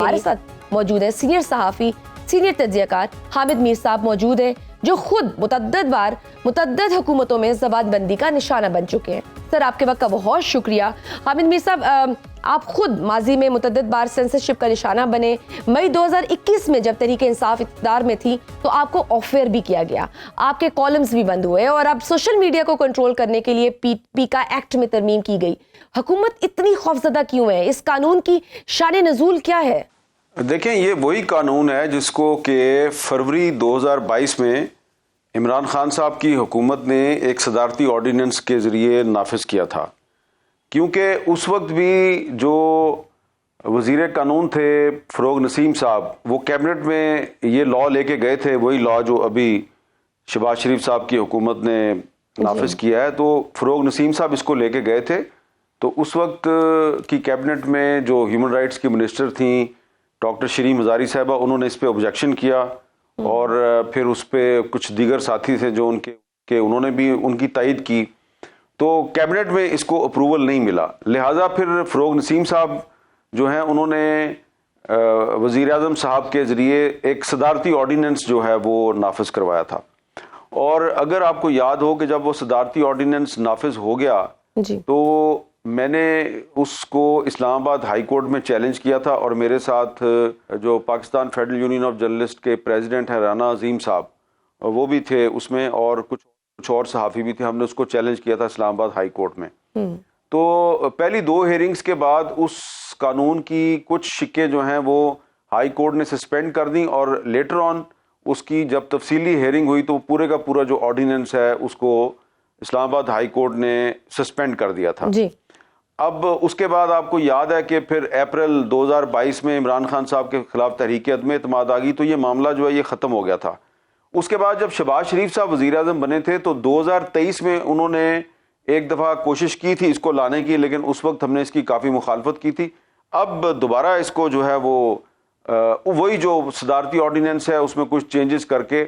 ہمارے ساتھ موجود ہے سینئر صحافی سینئر تجزیہ کار حامد میر صاحب موجود ہے جو خود متعدد بار متعدد حکومتوں میں زبان بندی کا نشانہ بن چکے ہیں. سر آپ کے وقت کا بہت شکریہ. حامد میر صاحب آپ خود ماضی میں متعدد بار سینسرشپ کا نشانہ بنے. مئی 2021 میں جب تحریک انصاف اقتدار میں تھی تو آپ کو آف ایئر بھی کیا گیا, آپ کے کالمز بھی بند ہوئے اور اب سوشل میڈیا کو کنٹرول کرنے کے لیے پیکا ایکٹ میں ترمیم کی گئی. حکومت اتنی خوفزدہ کیوں ہے؟ اس قانون کی شان نزول کیا ہے؟ دیکھیں یہ وہی قانون ہے جس کو کہ فروری 2022 میں عمران خان صاحب کی حکومت نے ایک صدارتی آرڈیننس کے ذریعے نافذ کیا تھا, کیونکہ اس وقت بھی جو وزیر قانون تھے فروغ نسیم صاحب وہ کیبنٹ میں یہ لاء لے کے گئے تھے, وہی لاء جو ابھی شہباز شریف صاحب کی حکومت نے نافذ کیا ہے. تو فروغ نسیم صاحب اس کو لے کے گئے تھے, تو اس وقت کی کیبنٹ میں جو ہیومن رائٹس کی منسٹر تھیں ڈاکٹر شیریں مزاری صاحبہ, انہوں نے اس پہ آبجیکشن کیا اور پھر اس پہ کچھ دیگر ساتھی تھے جو ان کے انہوں نے بھی ان کی تائید کی, تو کیبنٹ میں اس کو اپروول نہیں ملا. لہٰذا پھر فروغ نسیم صاحب جو ہیں انہوں نے وزیر اعظم صاحب کے ذریعے ایک صدارتی آرڈیننس جو ہے وہ نافذ کروایا تھا. اور اگر آپ کو یاد ہو کہ جب وہ صدارتی آرڈیننس نافذ ہو گیا تو میں نے اس کو اسلام آباد ہائی کورٹ میں چیلنج کیا تھا, اور میرے ساتھ جو Pakistan federal union of journalist کے پریزیڈنٹ ہیں رانا عظیم صاحب وہ بھی تھے اس میں, اور کچھ اور صحافی بھی تھے. ہم نے اس کو چیلنج کیا تھا اسلام آباد ہائی کورٹ میں. تو پہلی 2 ہیئرنگز کے بعد اس قانون کی کچھ شکیں جو ہیں وہ ہائی کورٹ نے سسپینڈ کر دیں, اور لیٹر آن اس کی جب تفصیلی ہیئرنگ ہوئی تو پورے کا پورا جو آرڈیننس ہے اس کو اسلام آباد ہائی کورٹ نے سسپینڈ کر دیا تھا. اب اس کے بعد آپ کو یاد ہے کہ پھر اپریل 2022 میں عمران خان صاحب کے خلاف تحریک عدم اعتماد آ گئی, تو یہ معاملہ جو ہے یہ ختم ہو گیا تھا. اس کے بعد جب شہباز شریف صاحب وزیر اعظم بنے تھے تو 2023 میں انہوں نے ایک دفعہ کوشش کی تھی اس کو لانے کی, لیکن اس وقت ہم نے اس کی کافی مخالفت کی تھی. اب دوبارہ اس کو جو ہے وہ وہی جو صدارتی آرڈیننس ہے اس میں کچھ چینجز کر کے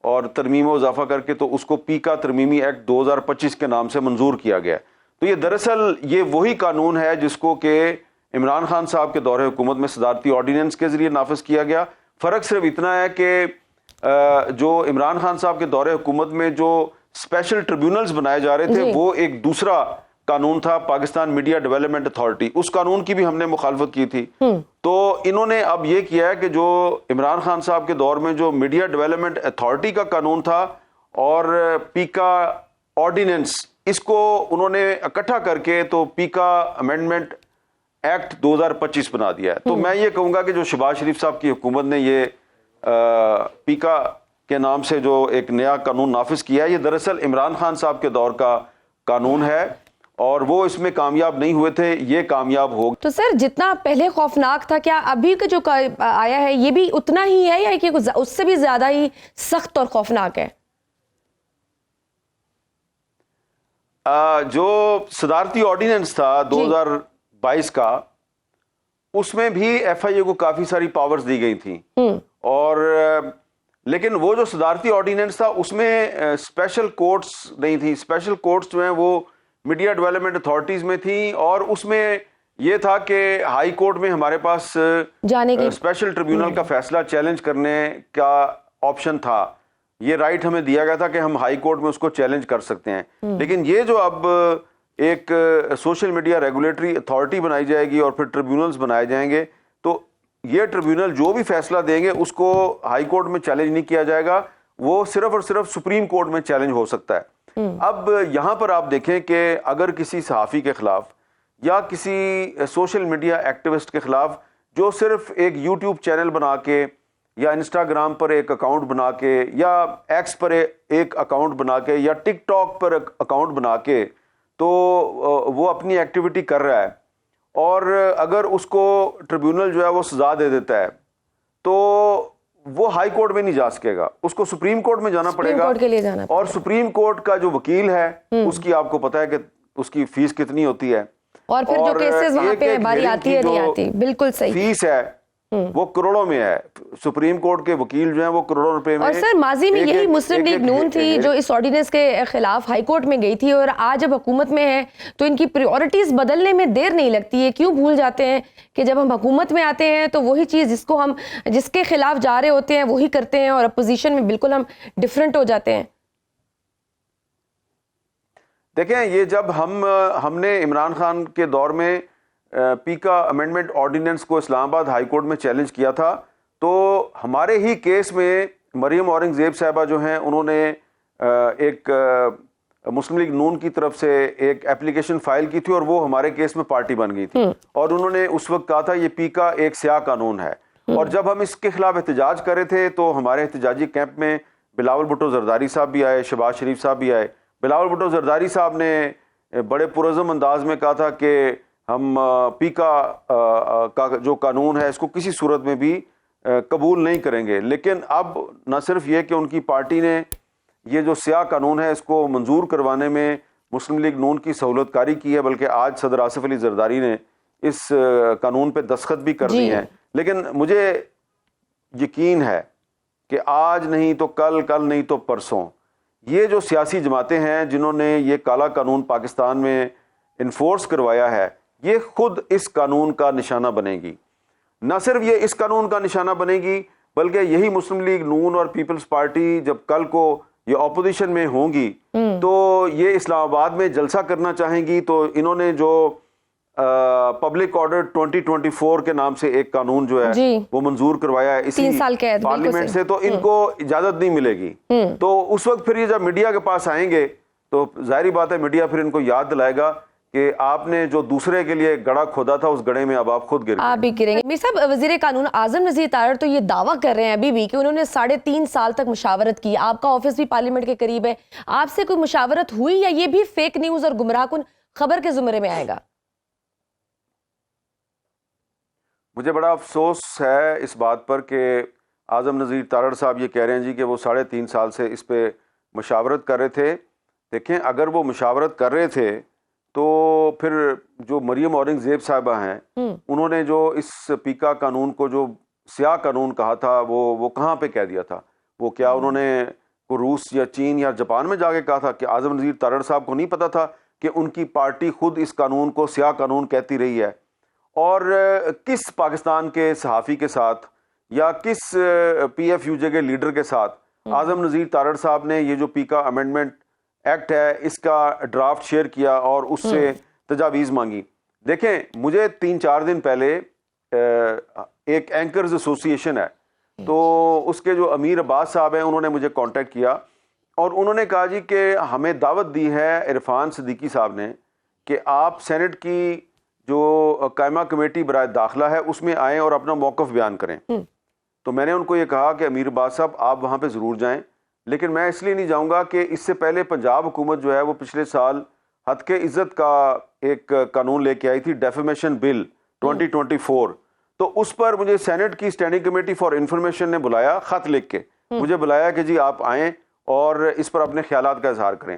اور ترمیم و اضافہ کر کے تو اس کو پیکا ترمیمی ایکٹ 2025 کے نام سے منظور کیا گیا. تو یہ دراصل یہ وہی قانون ہے جس کو کہ عمران خان صاحب کے دور حکومت میں صدارتی آرڈیننس کے ذریعے نافذ کیا گیا. فرق صرف اتنا ہے کہ جو عمران خان صاحب کے دور حکومت میں جو اسپیشل ٹریبیونلز بنائے جا رہے تھے وہ ایک دوسرا قانون تھا, پاکستان میڈیا ڈیولپمنٹ اتھارٹی, اس قانون کی بھی ہم نے مخالفت کی تھی. تو انہوں نے اب یہ کیا ہے کہ جو عمران خان صاحب کے دور میں جو میڈیا ڈیولپمنٹ اتھارٹی کا قانون تھا اور پیکا آرڈیننس, اس کو انہوں نے اکٹھا کر کے تو پیکا امینڈمنٹ ایکٹ 2025 بنا دیا ہے. تو میں یہ کہوں گا کہ جو شہباز شریف صاحب کی حکومت نے یہ پیکا کے نام سے جو ایک نیا قانون نافذ کیا ہے, یہ دراصل عمران خان صاحب کے دور کا قانون ہے اور وہ اس میں کامیاب نہیں ہوئے تھے, یہ کامیاب ہو. تو سر جتنا پہلے خوفناک تھا کیا ابھی کا جو آیا ہے یہ بھی اتنا ہی ہے یا کہ اس سے بھی زیادہ ہی سخت اور خوفناک ہے؟ جو صدارتی آرڈیننس تھا 2022 کا اس میں بھی ایف آئی اے کو کافی ساری پاورز دی گئی تھیں, اور لیکن وہ جو صدارتی آرڈیننس تھا اس میں اسپیشل کورٹس نہیں تھی. اسپیشل کورٹس جو ہیں وہ میڈیا ڈیولپمنٹ اتھارٹیز میں تھیں, اور اس میں یہ تھا کہ ہائی کورٹ میں ہمارے پاس اسپیشل ٹریبیونل کا فیصلہ چیلنج کرنے کا آپشن تھا. یہ رائٹ ہمیں دیا گیا تھا کہ ہم ہائی کورٹ میں اس کو چیلنج کر سکتے ہیں. لیکن یہ جو اب ایک سوشل میڈیا ریگولیٹری اتھارٹی بنائی جائے گی اور پھر ٹریبیونلز بنائے جائیں گے, تو یہ ٹریبیونل جو بھی فیصلہ دیں گے اس کو ہائی کورٹ میں چیلنج نہیں کیا جائے گا, وہ صرف اور صرف سپریم کورٹ میں چیلنج ہو سکتا ہے. اب یہاں پر آپ دیکھیں کہ اگر کسی صحافی کے خلاف یا کسی سوشل میڈیا ایکٹیوسٹ کے خلاف جو صرف ایک یوٹیوب چینل بنا کے یا انسٹاگرام پر ایک اکاؤنٹ بنا کے یا ایکس پر ایک اکاؤنٹ بنا کے یا ٹک ٹاک پر اکاؤنٹ بنا کے تو وہ اپنی ایکٹیویٹی کر رہا ہے, اور اگر اس کو ٹریبیونل جو ہے وہ سزا دے دیتا ہے تو وہ ہائی کورٹ میں نہیں جا سکے گا, اس کو سپریم کورٹ میں جانا پڑے گا. اور سپریم کورٹ کا جو وکیل ہے اس کی آپ کو پتا ہے کہ اس کی فیس کتنی ہوتی ہے, اور پھر جو کیسز وہاں پہ باری آتی ہے نہیں آتی. بالکل صحیح. فیس ہے وہ کروڑوں میں ہے. سپریم کورٹ کے وکیل جو ہیں وہ کروڑوں روپے میں. اور سر ماضی میں یہی مسلم لیگ نون تھی جو اس آرڈیننس کے خلاف ہائی کورٹ میں گئی تھی, اور آج جب حکومت میں ہے تو ان کی پریورٹیز بدلنے میں دیر نہیں لگتی ہے. کیوں بھول جاتے ہیں کہ جب ہم حکومت میں آتے ہیں تو وہی چیز جس کے خلاف جا رہے ہوتے ہیں وہی کرتے ہیں, اور اپوزیشن میں بالکل ہم ڈفرینٹ ہو جاتے ہیں. دیکھیں, یہ جب ہم نے عمران خان کے دور میں پیکا امینڈمنٹ آرڈیننس کو اسلام آباد ہائی کورٹ میں چیلنج کیا تھا, تو ہمارے ہی کیس میں مریم اورنگ زیب صاحبہ جو ہیں انہوں نے ایک مسلم لیگ نون کی طرف سے ایک اپلیکیشن فائل کی تھی, اور وہ ہمارے کیس میں پارٹی بن گئی تھی, اور انہوں نے اس وقت کہا تھا یہ پیکا ایک سیاہ قانون ہے. اور جب ہم اس کے خلاف احتجاج کر رہے تھے تو ہمارے احتجاجی کیمپ میں بلاول بھٹو زرداری صاحب بھی آئے, شہباز شریف صاحب بھی آئے. بلاول بھٹو زرداری صاحب نے بڑے پرعزم انداز میں کہا تھا کہ ہم پیکا کا جو قانون ہے اس کو کسی صورت میں بھی قبول نہیں کریں گے. لیکن اب نہ صرف یہ کہ ان کی پارٹی نے یہ جو سیاہ قانون ہے اس کو منظور کروانے میں مسلم لیگ نون کی سہولت کاری کی ہے, بلکہ آج صدر آصف علی زرداری نے اس قانون پہ دستخط بھی کر دی ہیں. لیکن مجھے یقین ہے کہ آج نہیں تو کل, کل نہیں تو پرسوں, یہ جو سیاسی جماعتیں ہیں جنہوں نے یہ کالا قانون پاکستان میں انفورس کروایا ہے, یہ خود اس قانون کا نشانہ بنے گی. نہ صرف یہ اس قانون کا نشانہ بنے گی, بلکہ یہی مسلم لیگ نون اور پیپلز پارٹی جب کل کو یہ اپوزیشن میں ہوں گی تو یہ اسلام آباد میں جلسہ کرنا چاہیں گی. تو انہوں نے جو پبلک آرڈر 2024 کے نام سے ایک قانون جو ہے وہ منظور کروایا ہے اسی پارلیمنٹ سے, تو ان کو اجازت نہیں ملے گی. تو اس وقت پھر یہ جب میڈیا کے پاس آئیں گے تو ظاہری بات ہے میڈیا پھر ان کو یاد دلائے گا کہ آپ نے جو دوسرے کے لیے گڑھا کھودا تھا اس گڑھے میں اب آپ خود گر گئے. آپ بھی گریں گے. میر صاحب, وزیر قانون اعظم نذیر تارڑ تو یہ دعویٰ کر رہے ہیں ابھی بھی کہ انہوں نے 3.5 سال تک مشاورت کی. آپ کا آفس بھی پارلیمنٹ کے قریب ہے, آپ سے کوئی مشاورت ہوئی یا یہ بھی فیک نیوز اور گمراہ کن خبر کے زمرے میں آئے گا؟ مجھے بڑا افسوس ہے اس بات پر کہ اعظم نذیر تارڑ صاحب یہ کہہ رہے ہیں جی کہ وہ 3.5 سال سے اس پہ مشاورت کر رہے تھے. دیکھیں, اگر وہ مشاورت کر رہے تھے تو پھر جو مریم اورنگ زیب صاحبہ ہیں انہوں نے جو اس پیکا قانون کو جو سیاہ قانون کہا تھا وہ کہاں پہ کہہ دیا تھا؟ وہ کیا انہوں نے روس یا چین یا جاپان میں جا کے کہا تھا کہ اعظم نذیر تارڑ صاحب کو نہیں پتا تھا کہ ان کی پارٹی خود اس قانون کو سیاہ قانون کہتی رہی ہے؟ اور کس پاکستان کے صحافی کے ساتھ یا کس پی ایف یو جے کے لیڈر کے ساتھ اعظم نذیر تارڑ صاحب نے یہ جو پیکا امینڈمنٹ ایکٹ ہے اس کا ڈرافٹ شیئر کیا اور اس سے تجاویز مانگی؟ دیکھیں, مجھے 3-4 دن پہلے ایک اینکرز ایسوسی ایشن ہے تو اس کے جو امیر عباس صاحب ہیں انہوں نے مجھے کانٹیکٹ کیا اور انہوں نے کہا جی کہ ہمیں دعوت دی ہے عرفان صدیقی صاحب نے کہ آپ سینٹ کی جو قائمہ کمیٹی برائے داخلہ ہے اس میں آئیں اور اپنا موقف بیان کریں. تو میں نے ان کو یہ کہا کہ امیر عباس صاحب آپ وہاں پہ ضرور جائیں, لیکن میں اس لیے نہیں جاؤں گا کہ اس سے پہلے پنجاب حکومت جو ہے وہ پچھلے سال ہتک عزت کا ایک قانون لے کے آئی تھی, ڈیفیمیشن بل 2024. تو اس پر مجھے سینٹ کی اسٹینڈنگ کمیٹی فار انفارمیشن نے بلایا, خط لکھ کے مجھے بلایا کہ جی آپ آئیں اور اس پر اپنے خیالات کا اظہار کریں.